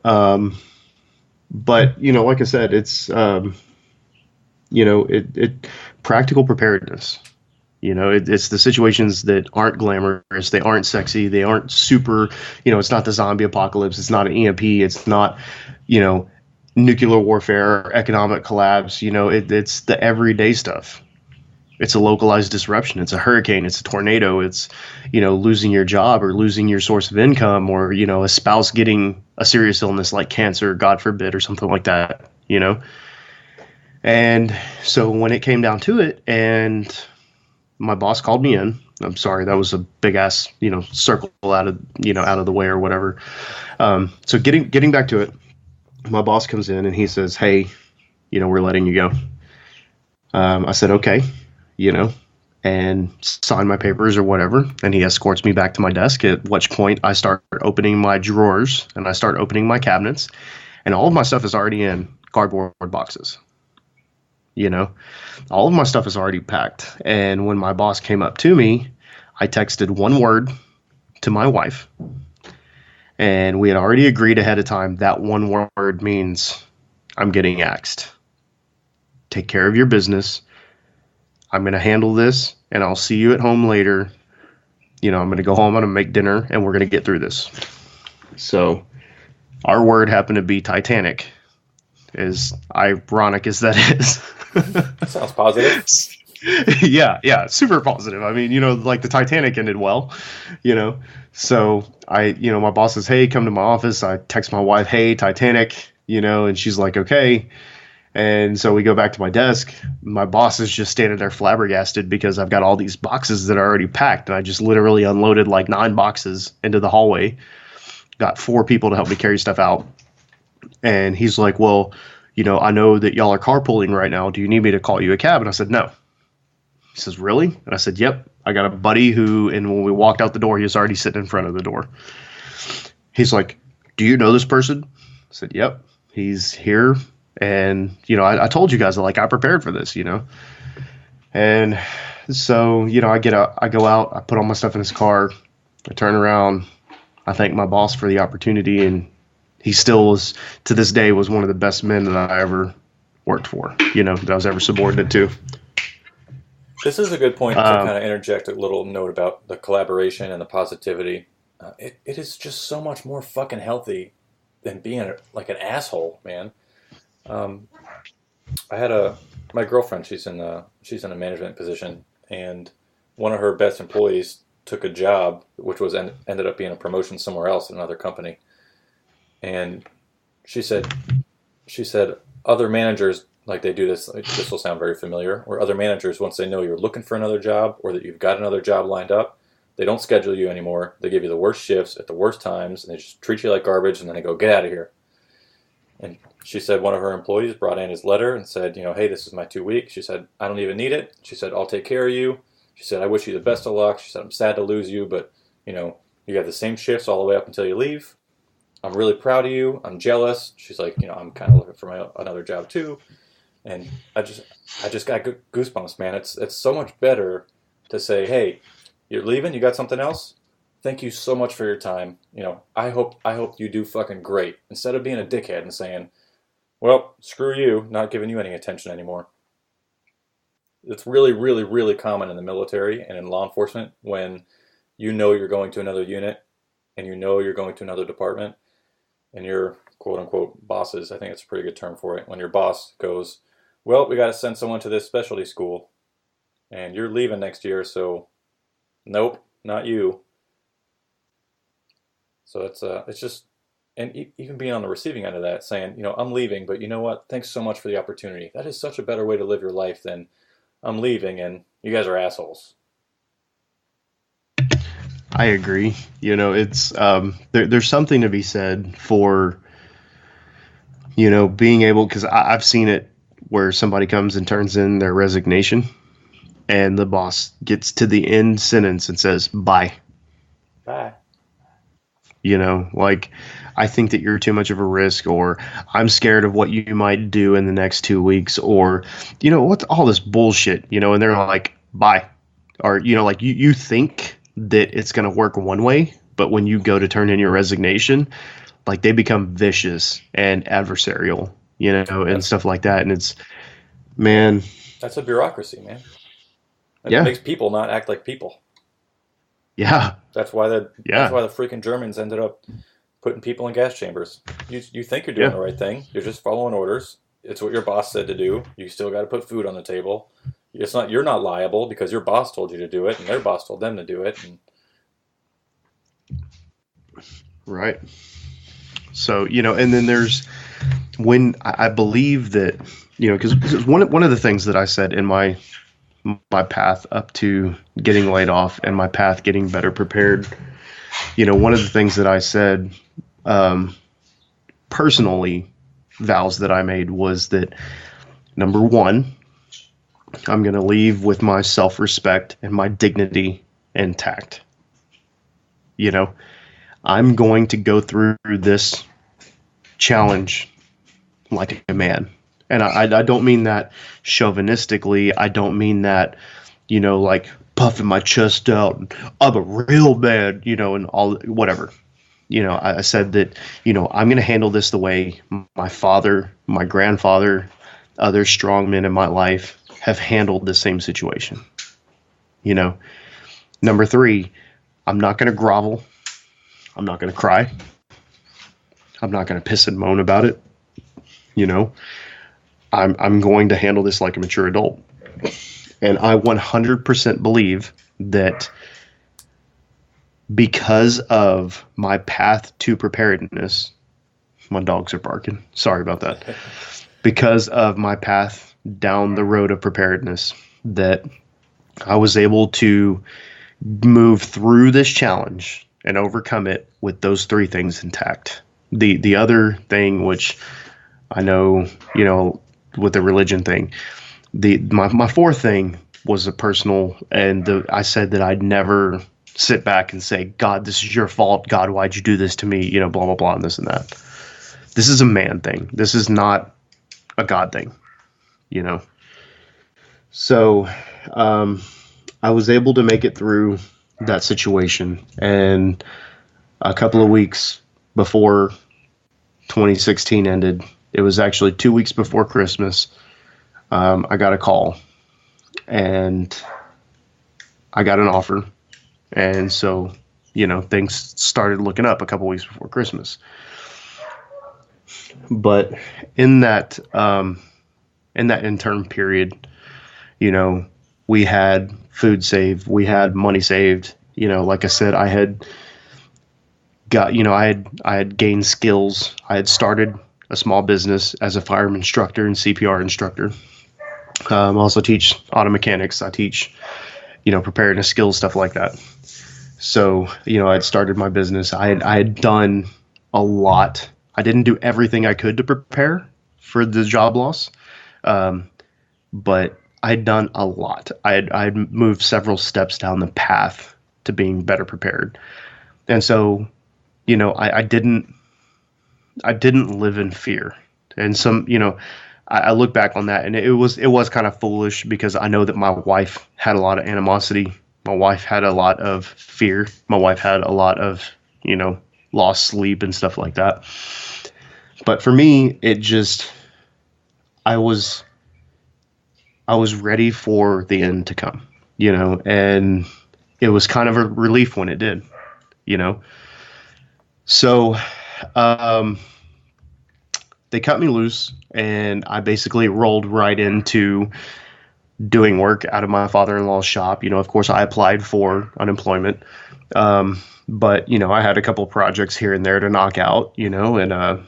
but, like I said, it's, practical preparedness. It's the situations that aren't glamorous, they aren't sexy, they aren't super, it's not the zombie apocalypse, it's not an EMP, it's not, nuclear warfare, economic collapse, it's the everyday stuff. It's a localized disruption, it's a hurricane, it's a tornado, it's, losing your job or losing your source of income or, a spouse getting a serious illness like cancer, God forbid, or something like that, And so when it came down to it and my boss called me in, I'm sorry, that was a big ass, circle out of the way or whatever. So getting back to it, my boss comes in and he says, hey, we're letting you go. I said, okay, and sign my papers or whatever. And he escorts me back to my desk, at which point I start opening my drawers and I start opening my cabinets and all of my stuff is already in cardboard boxes. All of my stuff is already packed. And when my boss came up to me, I texted one word to my wife. And we had already agreed ahead of time that one word means I'm getting axed. Take care of your business. I'm going to handle this and I'll see you at home later. I'm going to go home, I'm going to make dinner and we're going to get through this. So our word happened to be Titanic, as ironic as that is. Sounds positive. Yeah, super positive. I mean, like the Titanic ended well, So my boss says, hey, come to my office. I text my wife, hey, Titanic, and she's like, okay. And so we go back to my desk. My boss is just standing there flabbergasted because I've got all these boxes that are already packed. And I just literally unloaded like 9 boxes into the hallway. Got 4 people to help me carry stuff out. And he's like, well, I know that y'all are carpooling right now. Do you need me to call you a cab? And I said, no. He says, really? And I said, yep. I got a buddy and when we walked out the door, he was already sitting in front of the door. He's like, do you know this person? I said, yep. He's here. And, I told you guys that, I prepared for this, And so, I go out, I put all my stuff in his car, I turn around, I thank my boss for the opportunity, and he still was, to this day, was one of the best men that I ever worked for, that I was ever subordinate to. This is a good point to kind of interject a little note about the collaboration and the positivity. It is just so much more fucking healthy than being an asshole, man. I had my girlfriend. She's in a management position, and one of her best employees took a job, which was ended up being a promotion somewhere else in another company. And she said other managers, they do this. This will sound very familiar. Where other managers, once they know you're looking for another job or that you've got another job lined up, they don't schedule you anymore. They give you the worst shifts at the worst times, and they just treat you like garbage. And then they go, get out of here. And she said one of her employees brought in his letter and said, hey, this is my 2 weeks. She said, I don't even need it. She said, I'll take care of you. She said, I wish you the best of luck. She said, I'm sad to lose you, but, you have the same shifts all the way up until you leave. I'm really proud of you. I'm jealous. She's like, I'm kind of looking for another job too. And I just got goosebumps, man. It's so much better to say, hey, you're leaving. You got something else? Thank you so much for your time. I hope you do fucking great. Instead of being a dickhead and saying, well, screw you, not giving you any attention anymore. It's really, really, really common in the military and in law enforcement when you're going to another unit and you're going to another department and your quote unquote bosses, I think it's a pretty good term for it, when your boss goes, well, we got to send someone to this specialty school and you're leaving next year, so nope, not you. So it's just, and even being on the receiving end of that, saying, I'm leaving, but you know what? Thanks so much for the opportunity. That is such a better way to live your life than I'm leaving and you guys are assholes. I agree. It's there's something to be said for, being able, because I've seen it where somebody comes and turns in their resignation and the boss gets to the end sentence and says, bye. Bye. I think that you're too much of a risk, or I'm scared of what you might do in the next 2 weeks, or, what's all this bullshit, and they're like, bye. Or, you think that it's going to work one way, but when you go to turn in your resignation, they become vicious and adversarial, and stuff like that. And it's, man. That's a bureaucracy, man. It makes people not act like people. Yeah. That's why the freaking Germans ended up putting people in gas chambers. You think you're doing the right thing. You're just following orders. It's what your boss said to do. You still got to put food on the table. You're not liable because your boss told you to do it and their boss told them to do it. Right. So, and then there's when I believe that, because one of the things that I said in my path up to getting laid off and my path getting better prepared, one of the things that I said, personally, vows that I made was that, number one, I'm going to leave with my self-respect and my dignity intact. I'm going to go through this challenge like a man. And I don't mean that chauvinistically. I don't mean that, puffing my chest out. I'm a real man, and all, whatever. I said that, I'm going to handle this the way my father, my grandfather, other strong men in my life have handled the same situation. Number three, I'm not going to grovel. I'm not going to cry. I'm not going to piss and moan about it. I'm going to handle this like a mature adult. And I 100% believe that because of my path to preparedness, my dogs are barking. Sorry about that. because of my path down the road of preparedness, that I was able to move through this challenge and overcome it with those three things intact. The other thing, which I know, with the religion thing, my fourth thing was a personal, and I said that I'd never sit back and say, God, this is your fault. God, why'd you do this to me? Blah, blah, blah, and this and that. This is a man thing. This is not a God thing, So I was able to make it through that situation. And a couple of weeks before 2016 ended, it was actually 2 weeks before Christmas, I got a call and I got an offer. And so, things started looking up a couple weeks before Christmas. But in that interim period, we had food saved, we had money saved. Like I said, I had gained skills. I had started a small business as a fireman instructor and CPR instructor. I also teach auto mechanics. I teach, preparedness skills, stuff like that. So, I had started my business. I had done a lot. I didn't do everything I could to prepare for the job loss, but I'd done a lot. I'd moved several steps down the path to being better prepared. And so, I didn't live in fear. And I look back on that, and it was kind of foolish, because I know that my wife had a lot of animosity. My wife had a lot of fear. My wife had a lot of, lost sleep and stuff like that. But for me, I was ready for the end to come, and it was kind of a relief when it did, So, they cut me loose, and I basically rolled right into doing work out of my father-in-law's shop. Of course, I applied for unemployment, but I had a couple projects here and there to knock out, and I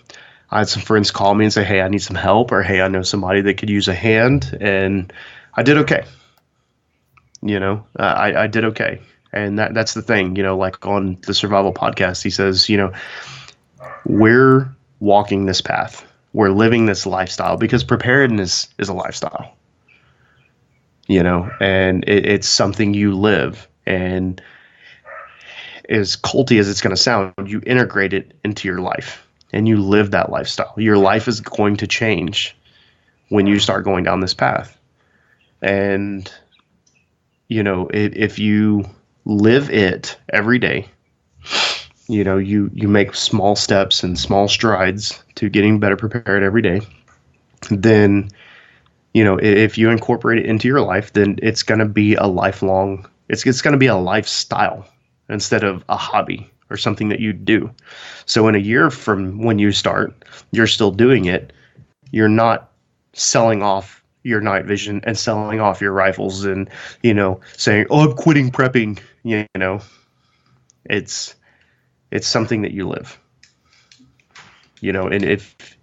had some friends call me and say, hey, I need some help, or hey, I know somebody that could use a hand, and I did okay. I did okay. And that's the thing, like on the Survival Podcast, he says, we're walking this path. We're living this lifestyle, because preparedness is a lifestyle, and it's something you live. And as culty as it's going to sound, you integrate it into your life and you live that lifestyle. Your life is going to change when you start going down this path. And, if you live it every day, you make small steps and small strides to getting better prepared every day, then, if you incorporate it into your life, then it's going to be a lifelong, it's going to be a lifestyle instead of a hobby or something that you do. So in a year from when you start, you're still doing it. You're not selling off your night vision and selling off your rifles and, saying, oh, I'm quitting prepping. It's something that you live, and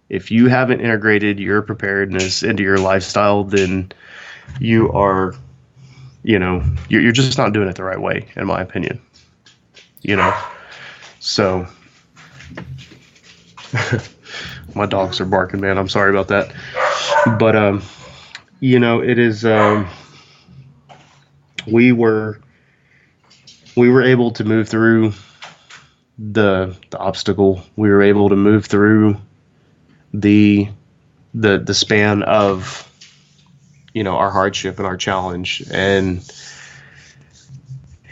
if you haven't integrated your preparedness into your lifestyle, then you are, you're just not doing it the right way, in my opinion, so my dogs are barking, man. I'm sorry about that. But, it is, we were able to move through the obstacle. We were able to move through the span of, our hardship and our challenge. And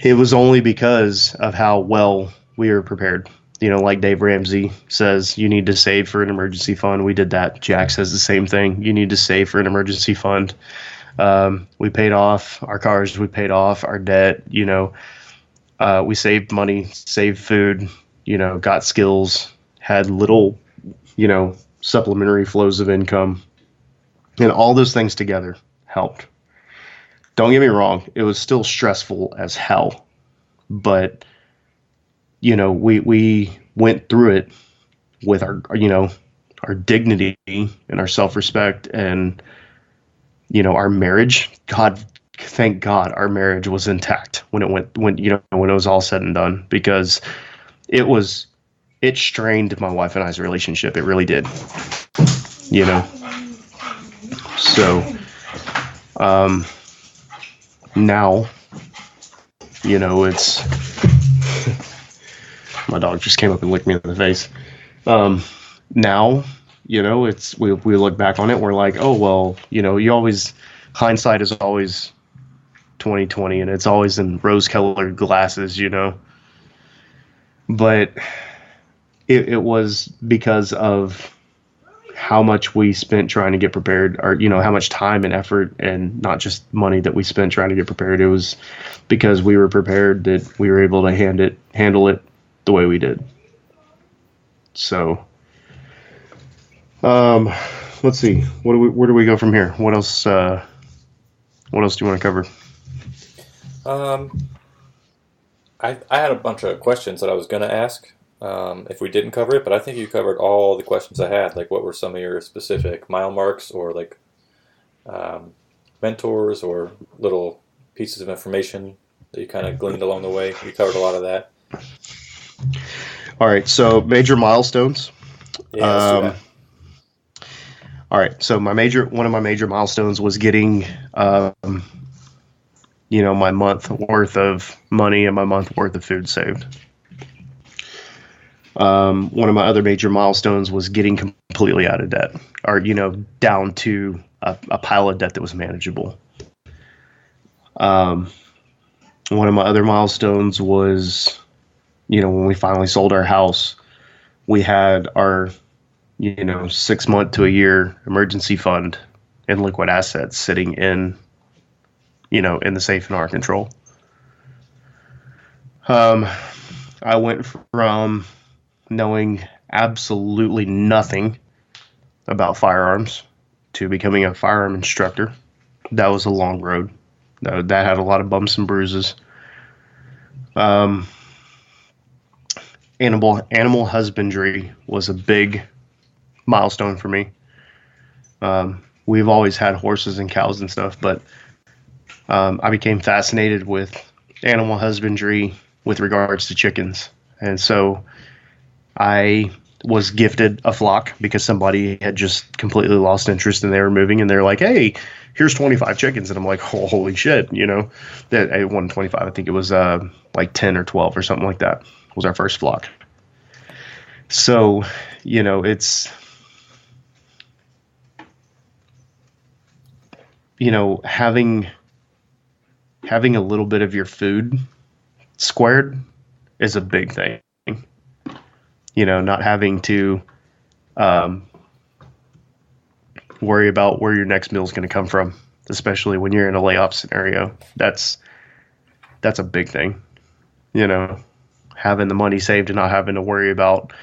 it was only because of how well we were prepared. Like Dave Ramsey says, you need to save for an emergency fund. We did that. Jack says the same thing. You need to save for an emergency fund. We paid off our cars. We paid off our debt. We saved money, saved food, got skills, had little, supplementary flows of income. And all those things together helped. Don't get me wrong. It was still stressful as hell. But, we went through it with our our dignity and our self-respect and, our marriage. God, thank God our marriage was intact when it was all said and done, because it strained my wife and I's relationship. It really did, So, now, it's, my dog just came up and licked me in the face. Now, we look back on it, we're like, oh, well, you always, hindsight is always 2020, and it's always in rose-colored glasses, But it was because of how much we spent trying to get prepared, or, how much time and effort, and not just money that we spent trying to get prepared. It was because we were prepared that we were able to handle it the way we did. So, let's see. Where do we go from here? What else do you want to cover? I had a bunch of questions that I was going to ask if we didn't cover it, but I think you covered all the questions I had. Like, what were some of your specific mile marks, or like mentors, or little pieces of information that you kind of gleaned along the way? You covered a lot of that. All right, so major milestones. Yeah, let's do that. All right, so one of my major milestones was getting, my month worth of money and my month worth of food saved. One of my other major milestones was getting completely out of debt, or, down to a pile of debt that was manageable. One of my other milestones was, when we finally sold our house, we had our, 6 month to a year emergency fund and liquid assets sitting in the safe in our control. I went from knowing absolutely nothing about firearms to becoming a firearm instructor. That was a long road. That had a lot of bumps and bruises. Animal husbandry was a big milestone for me. We've always had horses and cows and stuff, but I became fascinated with animal husbandry with regards to chickens. And so I was gifted a flock because somebody had just completely lost interest and they were moving, and they're like, hey, here's 25 chickens. And I'm like, oh, holy shit, that I won 25. I think it was like 10 or 12 or something like that was our first flock. So, it's, having a little bit of your food squared is a big thing. Not having to worry about where your next meal is going to come from, especially when you're in a layoff scenario. That's a big thing. Having the money saved and not having to worry about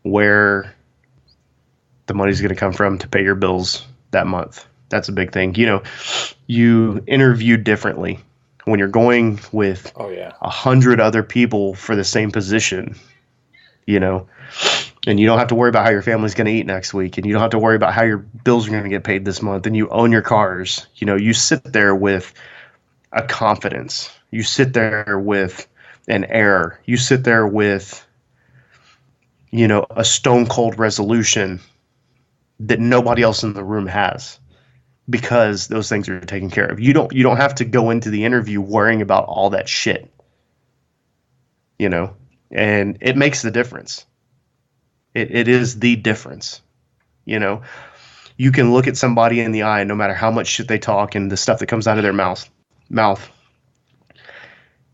where the money's going to come from to pay your bills that month. That's a big thing. You interview differently when you're going with 100 other people for the same position, and you don't have to worry about how your family's going to eat next week, and you don't have to worry about how your bills are going to get paid this month, and you own your cars. You sit there with a confidence. You sit there with an air. You sit there with, a stone cold resolution that nobody else in the room has, because those things are taken care of. You don't have to go into the interview worrying about all that shit, and it makes the difference. It is the difference. You can look at somebody in the eye, and no matter how much shit they talk and the stuff that comes out of their mouth,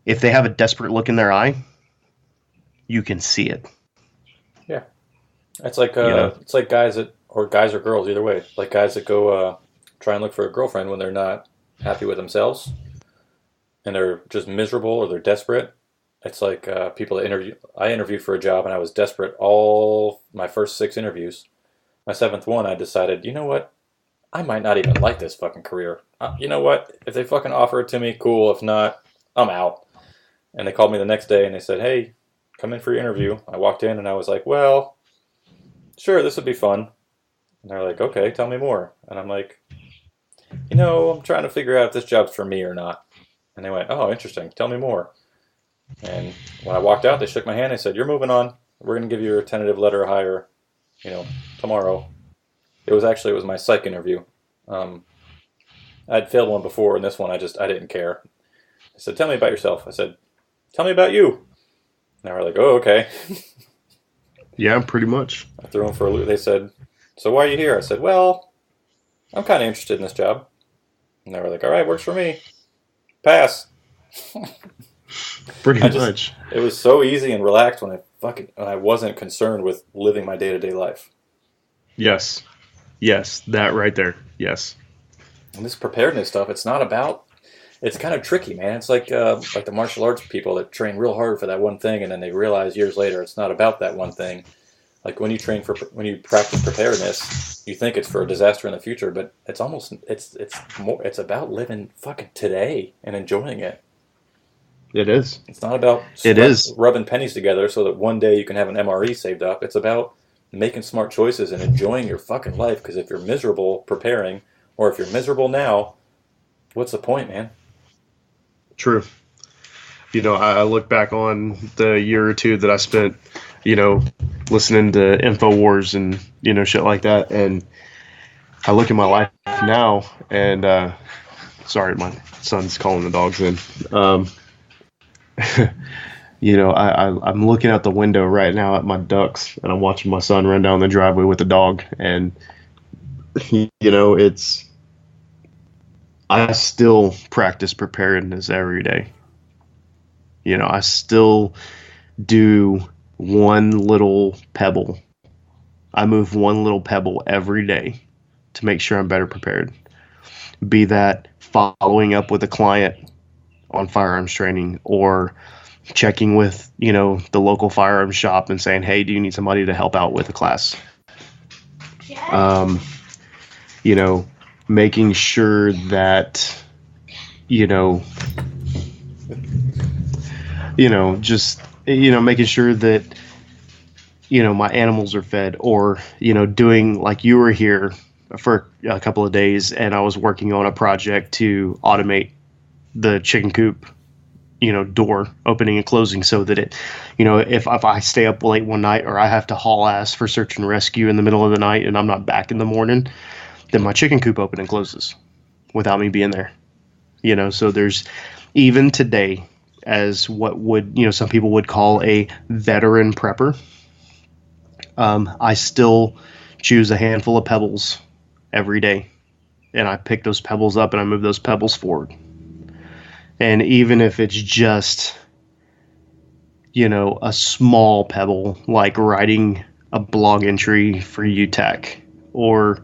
if they have a desperate look in their eye, you can see it. Yeah. It's like it's like guys or girls, either way. Like guys that go try and look for a girlfriend when they're not happy with themselves and they're just miserable or they're desperate. It's like people that I interviewed for a job and I was desperate all my first 6 interviews. My 7th one, I decided, you know what? I might not even like this fucking career. You know what? If they fucking offer it to me, cool. If not, I'm out. And they called me the next day and they said, hey, come in for your interview. I walked in and I was like, well, sure, this would be fun. And they're like, okay, tell me more. And I'm like, I'm trying to figure out if this job's for me or not. And they went, oh, interesting. Tell me more. And when I walked out, they shook my hand. They said, you're moving on. We're going to give you a tentative letter of hire, tomorrow. It was my psych interview. I'd failed one before, and this one I didn't care. I said, tell me about yourself. I said, tell me about you. And they were like, oh, okay. Yeah, pretty much. I threw them for a loop. They said, so why are you here? I said, well, I'm kind of interested in this job. And they were like, all right, works for me. Pass. Pretty much. It was so easy and relaxed when I wasn't concerned with living my day-to-day life. Yes, that right there. Yes. And this preparedness stuff, it's kind of tricky, man. It's like the martial arts people that train real hard for that one thing, and then they realize years later it's not about that one thing. Like when you practice preparedness, you think it's for a disaster in the future, but it's about living fucking today and enjoying it. It is. It's not about rubbing pennies together so that one day you can have an MRE saved up. It's about making smart choices and enjoying your fucking life, because if you're miserable preparing, or if you're miserable now, what's the point, man? True. I look back on the year or two that I spent, listening to InfoWars and, shit like that. And I look at my life now and, sorry, my son's calling the dogs in. I'm looking out the window right now at my ducks, and I'm watching my son run down the driveway with the dog. And, I still practice preparedness every day. I still do one little pebble. I move one little pebble every day to make sure I'm better prepared. Be that following up with a client on firearms training, or checking with, the local firearms shop and saying, hey, do you need somebody to help out with a class? Making sure that, making sure that, my animals are fed, or, doing like you were here for a couple of days and I was working on a project to automate the chicken coop, door opening and closing, so that it, if I stay up late one night, or I have to haul ass for search and rescue in the middle of the night and I'm not back in the morning, then my chicken coop open and closes without me being there. So there's, even today, as what would, some people would call a veteran prepper, I still choose a handful of pebbles every day, and I pick those pebbles up and I move those pebbles forward. And even if it's just, a small pebble, like writing a blog entry for UTech, or,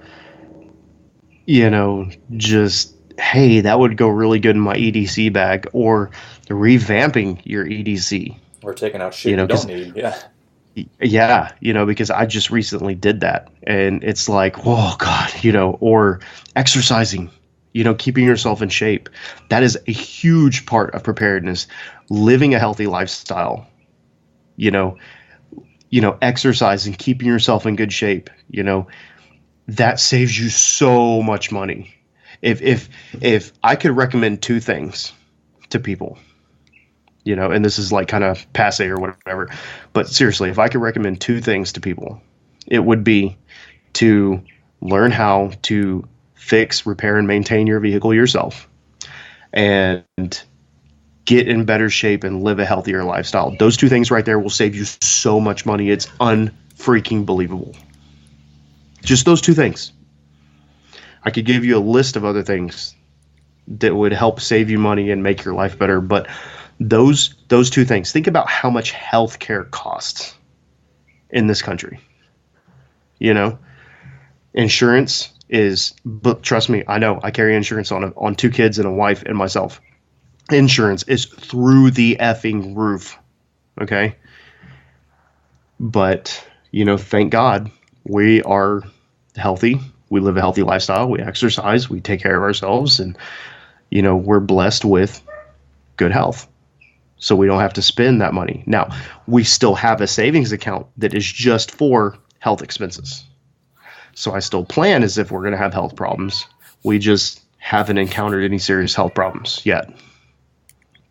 just, hey, that would go really good in my EDC bag, or revamping your EDC. Or taking out shit you don't need, yeah. Yeah, because I just recently did that, and it's like, oh God, or exercising, keeping yourself in shape. That is a huge part of preparedness. Living a healthy lifestyle, exercising, keeping yourself in good shape, that saves you so much money. If I could recommend two things to people, and this is like kind of passe or whatever, but seriously, if I could recommend two things to people, it would be to learn how to fix, repair, and maintain your vehicle yourself, and get in better shape and live a healthier lifestyle. Those two things right there will save you so much money. It's unfreaking believable. Just those two things. I could give you a list of other things that would help save you money and make your life better, but those two things. Think about how much healthcare costs in this country. Insurance is, but trust me, I know I carry insurance on two kids and a wife and myself. Insurance is through the effing roof. Okay. But, thank God we are healthy. We live a healthy lifestyle. We exercise. We take care of ourselves. And, we're blessed with good health. So we don't have to spend that money. Now, we still have a savings account that is just for health expenses. So I still plan as if we're going to have health problems. We just haven't encountered any serious health problems yet.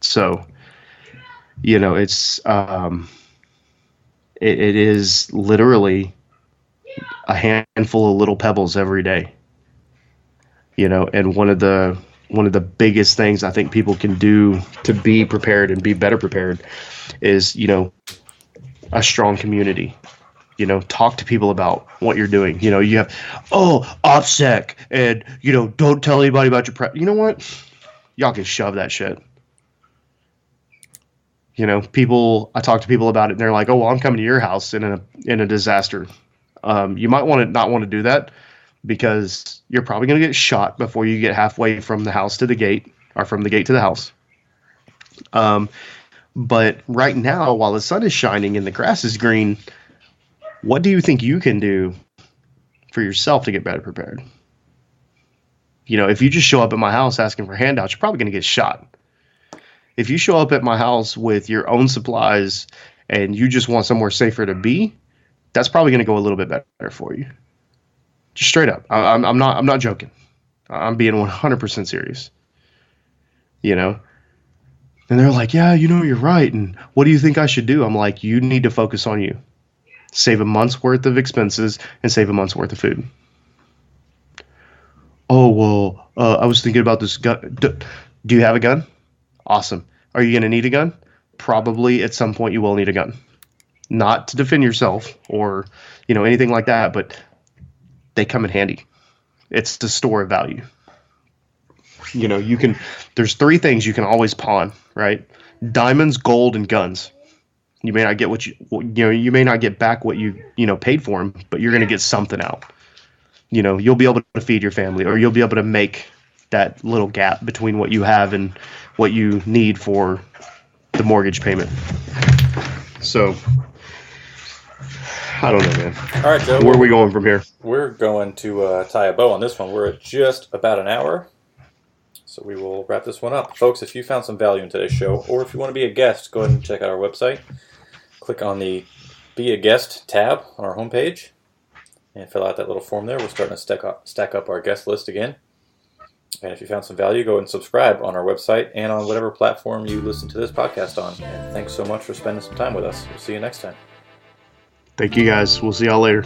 So, it's it is literally a handful of little pebbles every day. And one of the biggest things I think people can do to be prepared and be better prepared is, a strong community. Talk to people about what you're doing. You have, OPSEC, and, don't tell anybody about your prep. You know what? Y'all can shove that shit. I talk to people about it and they're like, oh, well, I'm coming to your house in a disaster. You might not want to do that because you're probably going to get shot before you get halfway from the house to the gate or from the gate to the house. But right now, while the sun is shining and the grass is green, what do you think you can do for yourself to get better prepared? If you just show up at my house asking for handouts, you're probably going to get shot. If you show up at my house with your own supplies and you just want somewhere safer to be, that's probably going to go a little bit better for you. Just straight up. I'm not joking. I'm being 100% serious. And they're like, yeah, you're right. And what do you think I should do? I'm like, you need to focus on you. Save a month's worth of expenses and save a month's worth of food. Oh, well, I was thinking about this gun. Do you have a gun? Awesome. Are you going to need a gun? Probably at some point you will need a gun. Not to defend yourself or, anything like that, but they come in handy. It's the store of value. There's 3 things you can always pawn, right? Diamonds, gold, and guns. You may not get you may not get back what you paid for them, but you're going to get something out. You'll be able to feed your family, or you'll be able to make that little gap between what you have and what you need for the mortgage payment. So, I don't know, man. All right, Joe. Where are we going from here? We're going to tie a bow on this one. We're at just about an hour, so we will wrap this one up. Folks, if you found some value in today's show, or if you want to be a guest, go ahead and check out our website. Click on the Be a Guest tab on our homepage and fill out that little form there. We're starting to stack up our guest list again. And if you found some value, go ahead and subscribe on our website and on whatever platform you listen to this podcast on. And thanks so much for spending some time with us. We'll see you next time. Thank you, guys. We'll see y'all later.